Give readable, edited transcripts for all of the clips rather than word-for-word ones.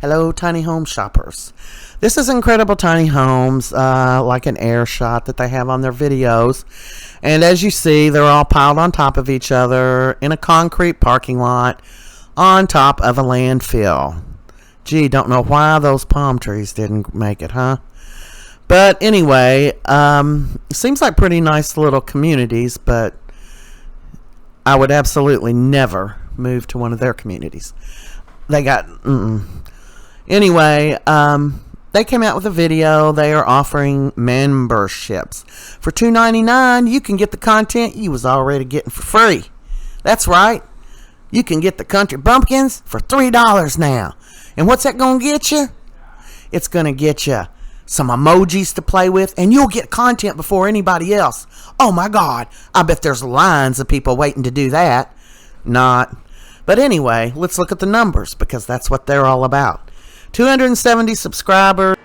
Hello, tiny home shoppers. This is Incredible Tiny Homes, like an air shot that they have on their videos. And as you see, they're all piled on top of each other in a concrete parking lot on top of a landfill. Gee, don't know why those palm trees didn't make it, huh? But anyway, seems like pretty nice little communities, but I would absolutely never move to one of their communities. They got... Anyway, they came out with a video. They are offering memberships. For $2.99, you can get the content you was already getting for free. That's right. You can get the Country Bumpkins for $3 now. And what's that going to get you? It's going to get you some emojis to play with, and you'll get content before anybody else. Oh my God. I bet there's lines of people waiting to do that. Not. But anyway, let's look at the numbers, because that's what they're all about. 270 subscribers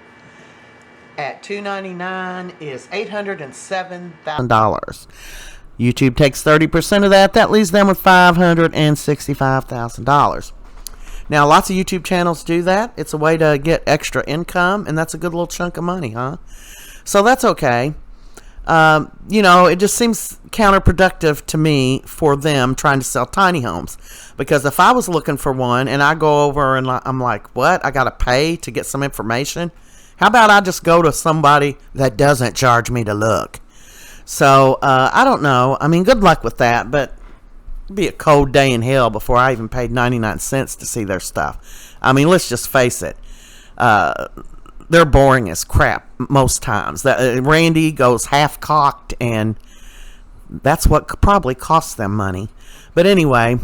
at $2.99 is $807,000. YouTube takes 30% of that. That leaves them with $565,000. Now, lots of YouTube channels do that. It's a way to get extra income, and that's a good little chunk of money, huh? So that's okay. It just seems counterproductive to me for them trying to sell tiny homes, because if I was looking for one and I go over and I'm like, what? I got to pay to get some information? How about I just go to somebody that doesn't charge me to look? So, I don't know. I mean, good luck with that, but it'd be a cold day in hell before I even paid 99 cents to see their stuff. I mean, let's just face it. They're boring as crap most times. Randy goes half-cocked, and that's what probably costs them money. But anyway,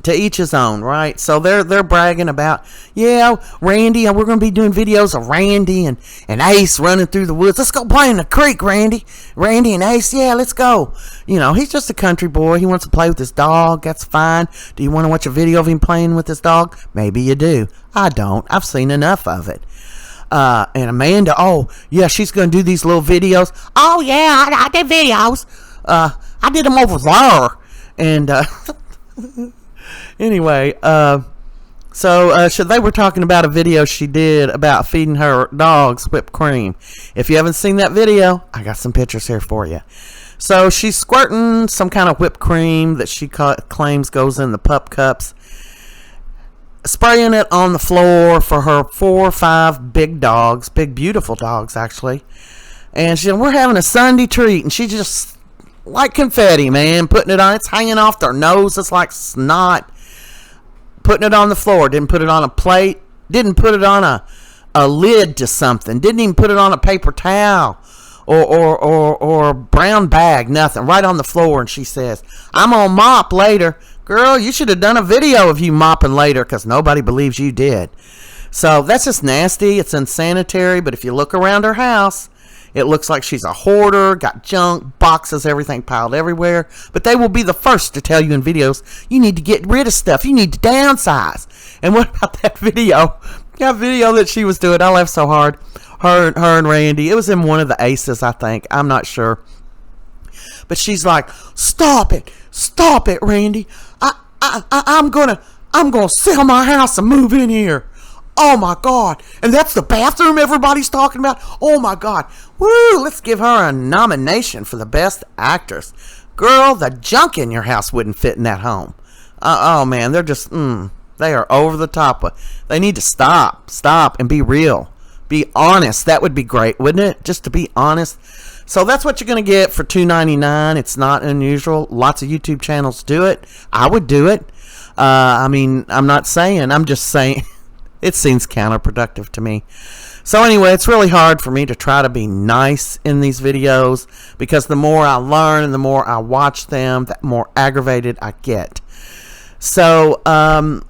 to each his own, right? So they're bragging about, yeah, Randy, we're going to be doing videos of Randy and Ace running through the woods. Let's go play in the creek, Randy. Randy and Ace, yeah, let's go. He's just a country boy. He wants to play with his dog. That's fine. Do you want to watch a video of him playing with his dog? Maybe you do. I don't. I've seen enough of it. And Amanda, oh, yeah, she's going to do these little videos. Oh, yeah, I did videos. I did them over there. And, anyway, so they were talking about a video she did about feeding her dogs whipped cream. If you haven't seen that video, I got some pictures here for you. So she's squirting some kind of whipped cream that she claims goes in the pup cups, spraying it on the floor for her 4 or 5 big dogs, big beautiful dogs actually. And she said, we're having a Sunday treat, and she just like confetti, man, putting it on. It's hanging off their nose. It's like snot. Putting it on the floor. Didn't put it on a plate. Didn't put it on a lid to something. Didn't even put it on a paper towel or a brown bag. Nothing. Right on the floor. And she says, I'm gonna mop later. Girl, you should have done a video of you mopping later, because nobody believes you did. So that's just nasty. It's unsanitary. But if you look around her house, it looks like she's a hoarder, got junk, boxes, everything piled everywhere. But they will be the first to tell you in videos, you need to get rid of stuff. You need to downsize. And what about that video? That video that she was doing, I laughed so hard. Her and Randy. It was in one of the Aces, I think. I'm not sure. But she's like, stop it, Randy. I'm gonna sell my house and move in here. Oh my God. And that's the bathroom everybody's talking about? Oh my God. Woo, let's give her a nomination for the best actress. Girl, the junk in your house wouldn't fit in that home. Oh man, they're just, they are over the top. They need to stop and be real. Be honest. That would be great, wouldn't it? Just to be honest. So that's what you're going to get for $2.99. It's not unusual. Lots of YouTube channels do it. I would do it. I'm not saying. I'm just saying it seems counterproductive to me. So anyway, it's really hard for me to try to be nice in these videos, because the more I learn and the more I watch them, the more aggravated I get. So I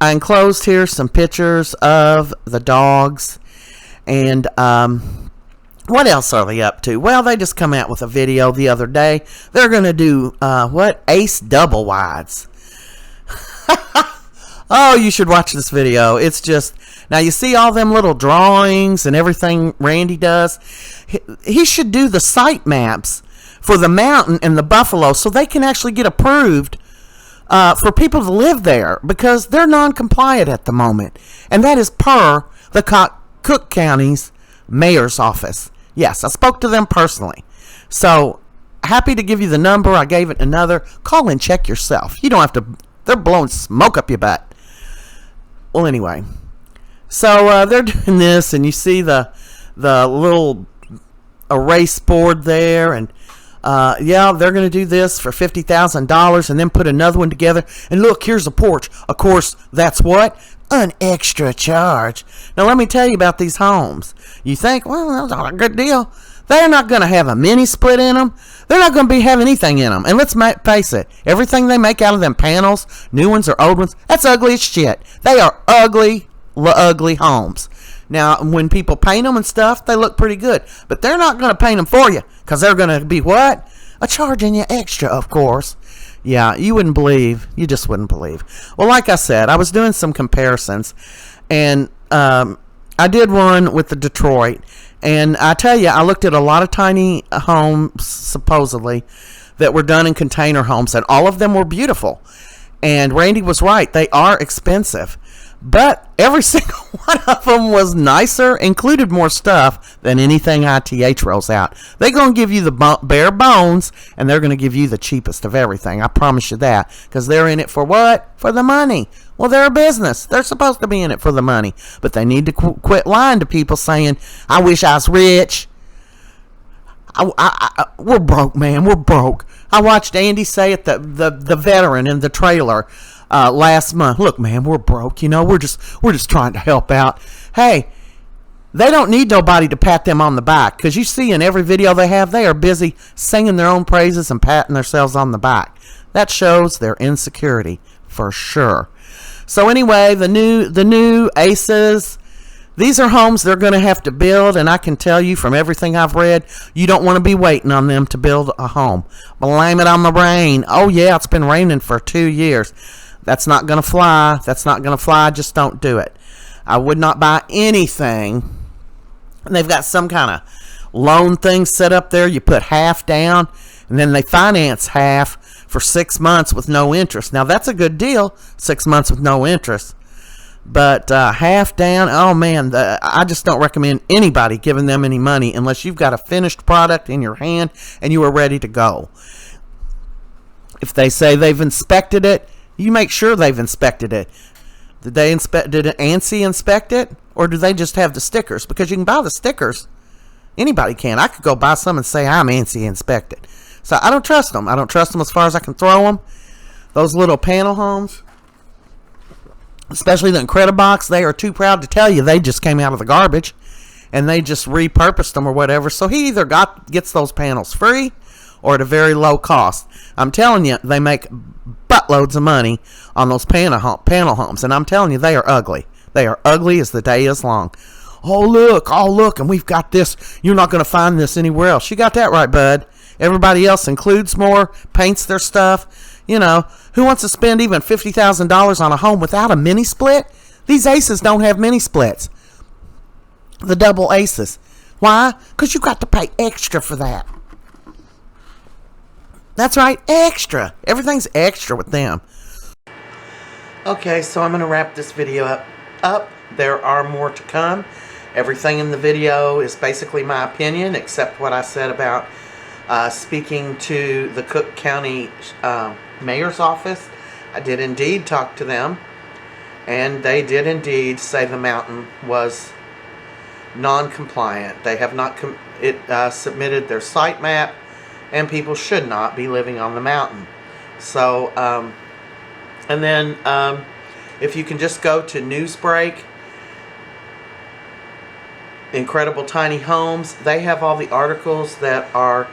enclosed here some pictures of the dogs. And what else are they up to? Well, they just come out with a video the other day. They're going to do, Ace double wides. Oh, you should watch this video. It's just, now you see all them little drawings and everything Randy does. He should do the site maps for the mountain and the buffalo, so they can actually get approved for people to live there because they're non-compliant at the moment. And that is per the Cook County's mayor's office. Yes, I spoke to them personally. So, happy to give you the number. I gave it another. Call and check yourself. You don't have to. They're blowing smoke up your butt. Well, anyway. So, they're doing this, and you see the little erase board there, and yeah, they're going to do this for $50,000 and then put another one together. And look, here's a porch. Of course, that's what? An extra charge. Now, let me tell you about these homes. You think, well, that's not a good deal. They're not going to have a mini split in them. They're not going to have anything in them. And let's face it, everything they make out of them panels, new ones or old ones, that's ugly as shit. They are ugly homes. Now, when people paint them and stuff, they look pretty good. But they're not going to paint them for you because they're going to be what? Charging you extra, of course. Yeah, you wouldn't believe. You just wouldn't believe. Well, like I said, I was doing some comparisons. And I did one with the Detroit. And I tell you, I looked at a lot of tiny homes, supposedly, that were done in container homes. And all of them were beautiful. And Randy was right. They are expensive. But every single one of them was nicer, included more stuff than anything ITH rolls out. They're going to give you the bare bones, and they're going to give you the cheapest of everything. I promise you that, because they're in it for what? For the money. Well, they're a business. They're supposed to be in it for the money. But they need to quit lying to people saying, I wish I was rich. We're broke, man. We're broke. I watched Andy say it, the veteran in the trailer, last month. Look, man, we're broke. You know, we're just trying to help out. Hey, they don't need nobody to pat them on the back, because you see in every video they have, they are busy singing their own praises and patting themselves on the back. That shows their insecurity for sure. So anyway, the new Aces. These are homes they're going to have to build, and I can tell you from everything I've read, you don't want to be waiting on them to build a home. Blame it on the rain. Oh, yeah, it's been raining for 2 years. That's not going to fly. That's not going to fly. Just don't do it. I would not buy anything. And they've got some kind of loan thing set up there. You put half down, and then they finance half for 6 months with no interest. Now, that's a good deal, 6 months with no interest. But half down, oh man, I just don't recommend anybody giving them any money unless you've got a finished product in your hand and you are ready to go. If they say they've inspected it, you make sure they've inspected it. Did ANSI inspect it? Or do they just have the stickers? Because you can buy the stickers. Anybody can. I could go buy some and say I'm ANSI inspected. So I don't trust them. I don't trust them as far as I can throw them. Those little panel homes, especially the Incredibox, they are too proud to tell you they just came out of the garbage and they just repurposed them or whatever. So he either gets those panels free or at a very low cost. I'm telling you, they make buttloads of money on those panel homes, and I'm telling you, they are ugly. They are ugly as the day is long. Oh look, and we've got this. You're not going to find this anywhere else. You got that right, bud. Everybody else includes more, paints their stuff. You know, who wants to spend even $50,000 on a home without a mini split? These Aces don't have mini splits. The double Aces. Why? Because you got to pay extra for that. That's right, extra. Everything's extra with them. Okay, so I'm going to wrap this video up. There are more to come. Everything in the video is basically my opinion, except what I said about speaking to the Cook County mayor's office. I did indeed talk to them, and they did indeed say the mountain was non-compliant. They have not submitted their site map, and people should not be living on the mountain. So, and then if you can just go to Newsbreak, Incredible Tiny Homes, they have all the articles that are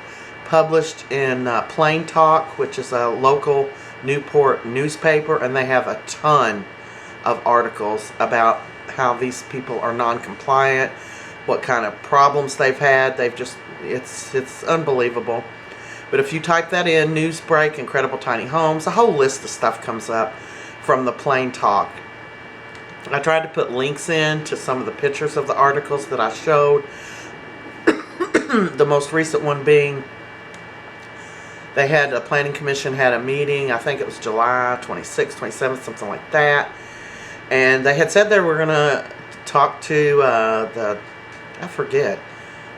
published in Plain Talk, which is a local Newport newspaper, and they have a ton of articles about how these people are non-compliant, what kind of problems they've had. It's unbelievable. But if you type that in, Newsbreak, Incredible Tiny Homes, a whole list of stuff comes up from the Plain Talk. I tried to put links in to some of the pictures of the articles that I showed. The most recent one being They had, the Planning Commission had a meeting, I think it was July 26th, 27th, something like that. And they had said they were going to talk to I forget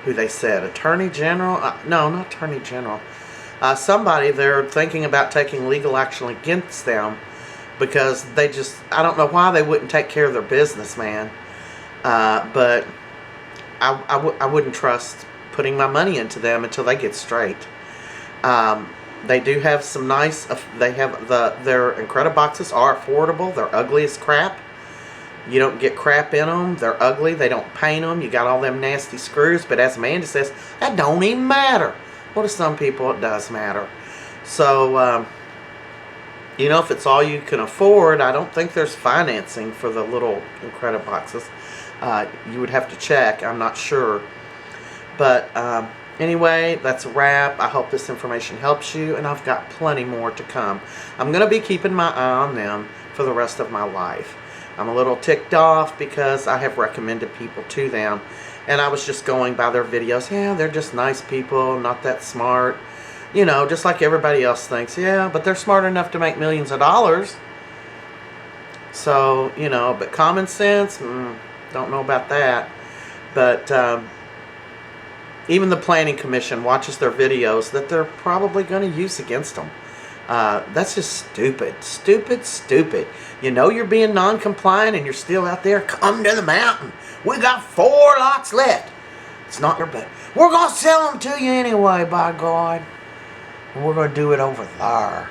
who they said, Attorney General? No, not Attorney General. Somebody, they're thinking about taking legal action against them because they just, I don't know why they wouldn't take care of their business, man. But I wouldn't trust putting my money into them until they get straight. They do have some nice, they have their Incrediboxes boxes are affordable. They're ugly as crap. You don't get crap in them. They're ugly. They don't paint them. You got all them nasty screws. But as Amanda says, that don't even matter. Well, to some people, it does matter. So, you know, if it's all you can afford, I don't think there's financing for the little Incrediboxes boxes. You would have to check. I'm not sure. But anyway, that's a wrap. I hope this information helps you, and I've got plenty more to come. I'm going to be keeping my eye on them for the rest of my life. I'm a little ticked off because I have recommended people to them, and I was just going by their videos. Yeah, they're just nice people, not that smart. You know, just like everybody else thinks. Yeah, but they're smart enough to make millions of dollars. So, you know, but common sense, don't know about that. But even the Planning Commission watches their videos that they're probably going to use against them. That's just stupid. Stupid. You know you're being non-compliant and you're still out there. Come to the mountain. We got 4 lots left. It's not your bet. We're going to sell them to you anyway, by God. And we're going to do it over there.